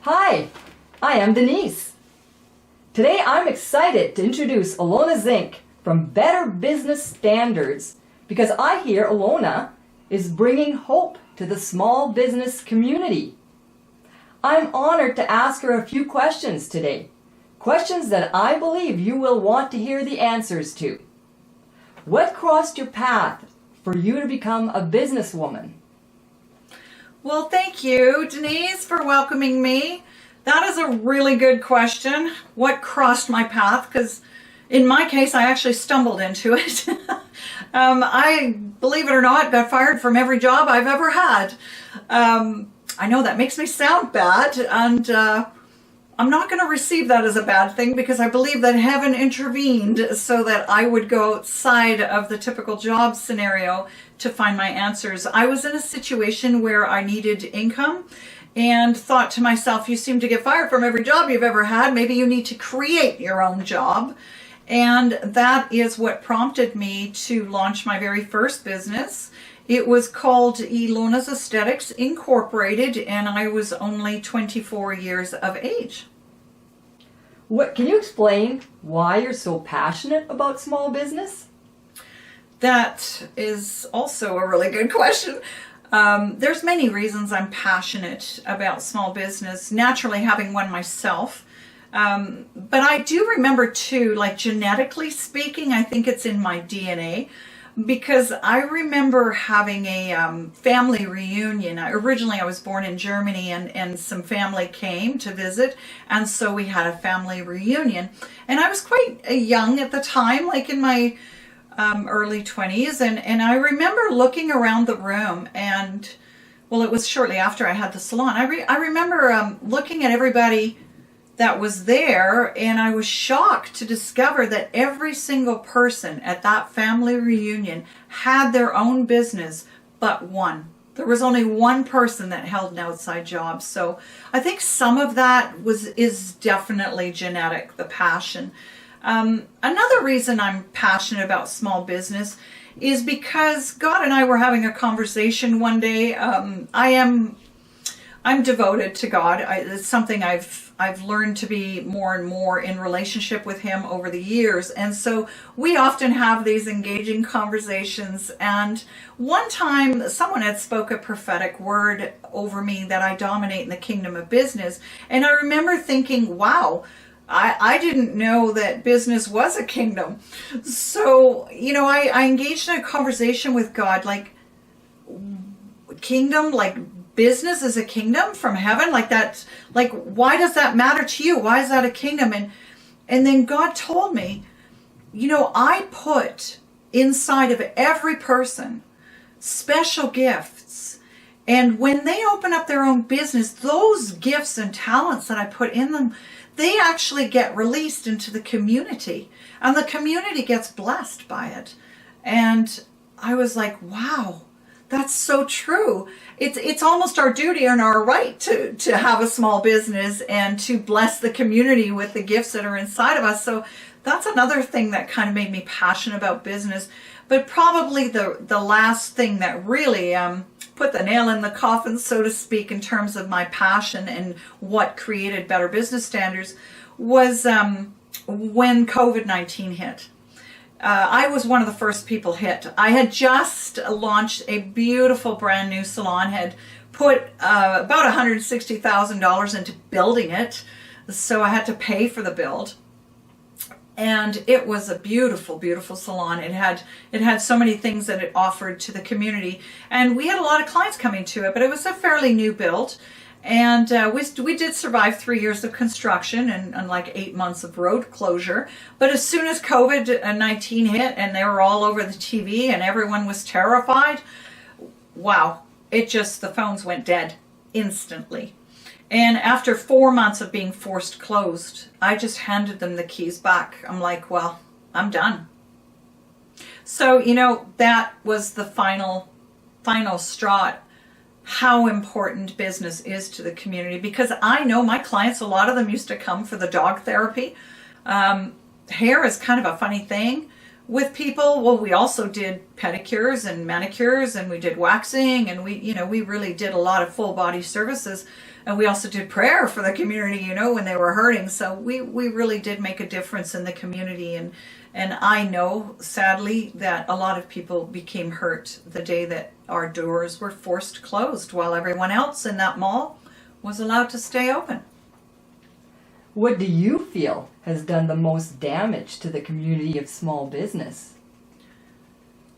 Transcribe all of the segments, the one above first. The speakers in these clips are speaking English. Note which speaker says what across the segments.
Speaker 1: Hi, I am Denise. Today I'm excited to introduce ILona Zink from Better Business Standards because I hear ILona is bringing hope to the small business community. I'm honored to ask her a few questions today, questions that I believe you will want to hear the answers to. What crossed your path for you to become a businesswoman?
Speaker 2: Well, thank you, Denise, for welcoming me. That is a really good question. What crossed my path? Because in my case, I actually stumbled into it. I, believe it or not, got fired from every job I've ever had. I know that makes me sound bad, and I'm not going to receive that as a bad thing because I believe that heaven intervened so that I would go outside of the typical job scenario to find my answers. I was in a situation where I needed income and thought to myself, you seem to get fired from every job you've ever had. Maybe you need to create your own job. And that is what prompted me to launch my very first business. It was called ILona's Aesthetics Incorporated, and I was only 24 years of age.
Speaker 1: Can you explain why you're so passionate about small business?
Speaker 2: That is also a really good question. There's many reasons I'm passionate about small business, naturally having one myself. But I do remember too, like genetically speaking, I think it's in my DNA. Because I remember having a family reunion. Originally, I was born in Germany, and some family came to visit, and so we had a family reunion. And I was quite young at the time, like in my early 20s, and I remember looking around the room, and, well, it was shortly after I had the salon. I remember looking at everybody that was there, and I was shocked to discover that every single person at that family reunion had their own business but one. There was only one person that held an outside job. So I think some of that is definitely genetic, the passion. Another reason I'm passionate about small business is because God and I were having a conversation one day. I'm devoted to God. It's something I've learned to be more and more in relationship with Him over the years. And so we often have these engaging conversations. And one time someone had spoke a prophetic word over me that I dominate in the kingdom of business. And I remember thinking, wow, I didn't know that business was a kingdom. So, I engaged in a conversation with God, like, kingdom, like, business is a kingdom from heaven, like that, like, why does that matter to you? Why is that a kingdom? And then God told me, I put inside of every person special gifts, and when they open up their own business, those gifts and talents that I put in them, they actually get released into the community, and the community gets blessed by it. And I was like, wow, that's so true. It's almost our duty and our right to have a small business and to bless the community with the gifts that are inside of us. So that's another thing that kind of made me passionate about business. But probably the last thing that really put the nail in the coffin, so to speak, in terms of my passion and what created Better Business Standards was when COVID-19 hit. I was one of the first people hit. I had just launched a beautiful brand new salon, had put about $160,000 into building it, so I had to pay for the build. And it was a beautiful, beautiful salon. It had so many things that it offered to the community, and we had a lot of clients coming to it. But it was a fairly new build, and we did survive 3 years of construction and like 8 months of road closure. But as soon as COVID-19 hit, and they were all over the TV, and everyone was terrified, wow! The phones went dead instantly. And after 4 months of being forced closed, I just handed them the keys back. I'm like, well, I'm done. So, that was the final straw. How important business is to the community, because I know my clients, a lot of them used to come for the dog therapy. Hair is kind of a funny thing with people. Well, we also did pedicures and manicures, and we did waxing, and we really did a lot of full body services And we also did prayer for the community, when they were hurting. So we really did make a difference in the community. And I know, sadly, that a lot of people became hurt the day that our doors were forced closed while everyone else in that mall was allowed to stay open.
Speaker 1: What do you feel has done the most damage to the community of small business?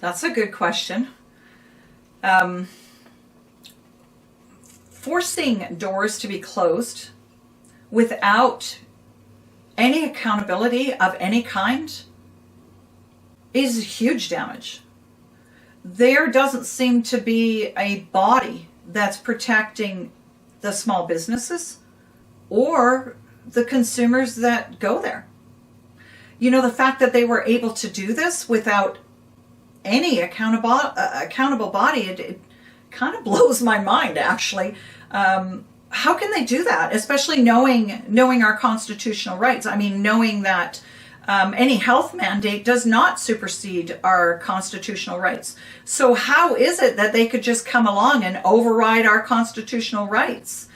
Speaker 2: That's a good question. Forcing doors to be closed without any accountability of any kind is huge damage. There doesn't seem to be a body that's protecting the small businesses or the consumers that go there. The fact that they were able to do this without any accountable body, it kind of blows my mind, actually. How can they do that? Especially knowing our constitutional rights. I mean, knowing that any health mandate does not supersede our constitutional rights. So how is it that they could just come along and override our constitutional rights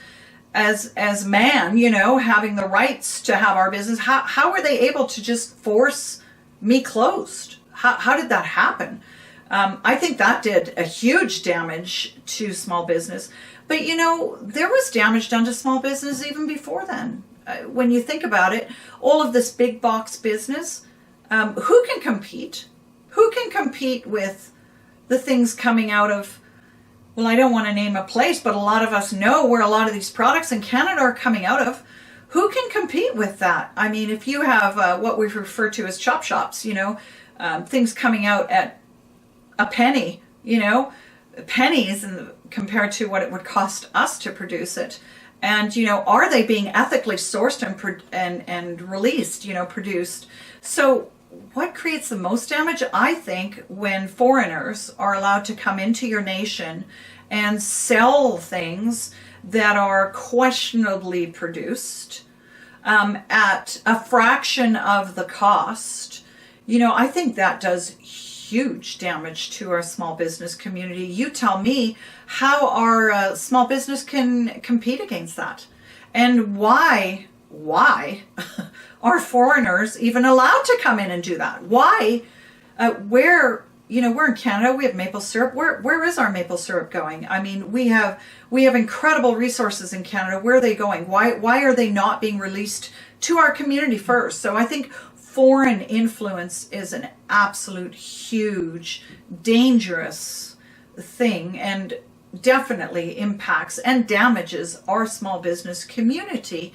Speaker 2: as man, having the rights to have our business? How were they able to just force me closed? How did that happen? I think that did a huge damage to small business. But, there was damage done to small business even before then. When you think about it, all of this big box business, who can compete? Who can compete with the things coming out of, well, I don't want to name a place, but a lot of us know where a lot of these products in Canada are coming out of. Who can compete with that? I mean, if you have what we refer to as chop shops, things coming out at a penny, pennies compared to what it would cost us to produce it. And, are they being ethically sourced and released, produced? So what creates the most damage? I think when foreigners are allowed to come into your nation and sell things that are questionably produced at a fraction of the cost, I think that does huge damage to our small business community. You tell me how our small business can compete against that, and why are foreigners even allowed to come in and do that? Why? We're in Canada. We have maple syrup. Where is our maple syrup going? I mean, we have incredible resources in Canada. Where are they going? Why are they not being released to our community first? So I think foreign influence is an absolute huge, dangerous thing, and definitely impacts and damages our small business community.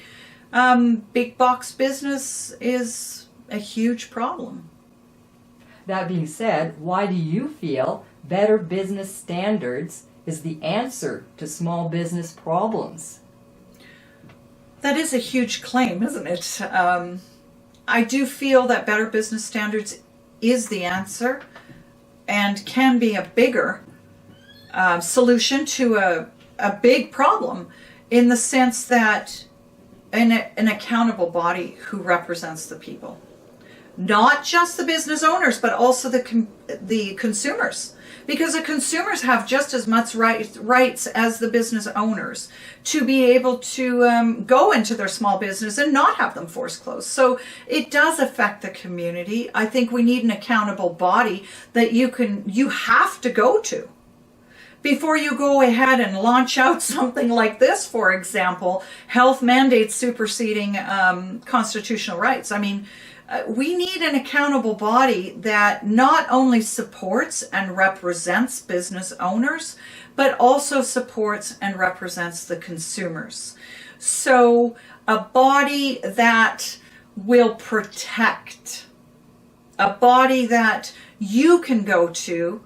Speaker 2: Big box business is a huge problem.
Speaker 1: That being said, why do you feel better business standards is the answer to small business problems?
Speaker 2: That is a huge claim, isn't it? I do feel that better business standards is the answer and can be a bigger solution to a big problem, in the sense that an accountable body who represents the people. Not just the business owners, but also the consumers. Because the consumers have just as much rights as the business owners to be able to go into their small business and not have them forced closed. So it does affect the community. I think we need an accountable body that you have to go to before you go ahead and launch out something like this. For example, health mandates superseding constitutional rights. I mean, we need an accountable body that not only supports and represents business owners, but also supports and represents the consumers. So a body that will protect, a body that you can go to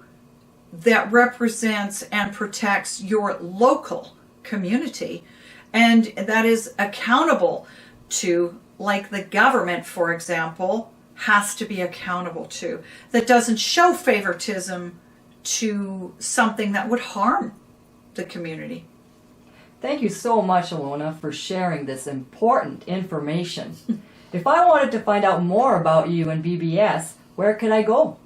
Speaker 2: that represents and protects your local community, and that is accountable to, like the government, for example, has to be accountable to, that doesn't show favoritism to something that would harm the community.
Speaker 1: Thank you so much, ILona, for sharing this important information. If I wanted to find out more about you and BBS, where could I go?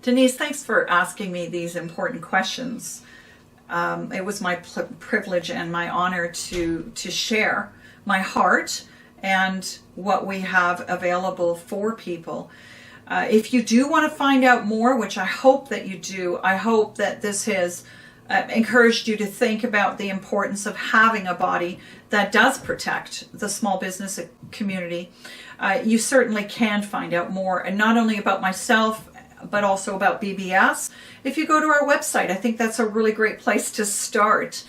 Speaker 2: Denise, thanks for asking me these important questions. It was my privilege and my honor to share my heart and what we have available for people. If you do want to find out more, which I hope that you do, I hope that this has encouraged you to think about the importance of having a body that does protect the small business community. You certainly can find out more, and not only about myself, but also about BBS. If you go to our website, I think that's a really great place to start.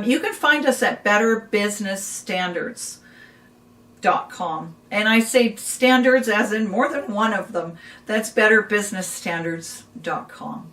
Speaker 2: You can find us at betterbusinessstandards.com. And I say standards as in more than one of them. That's betterbusinessstandards.com.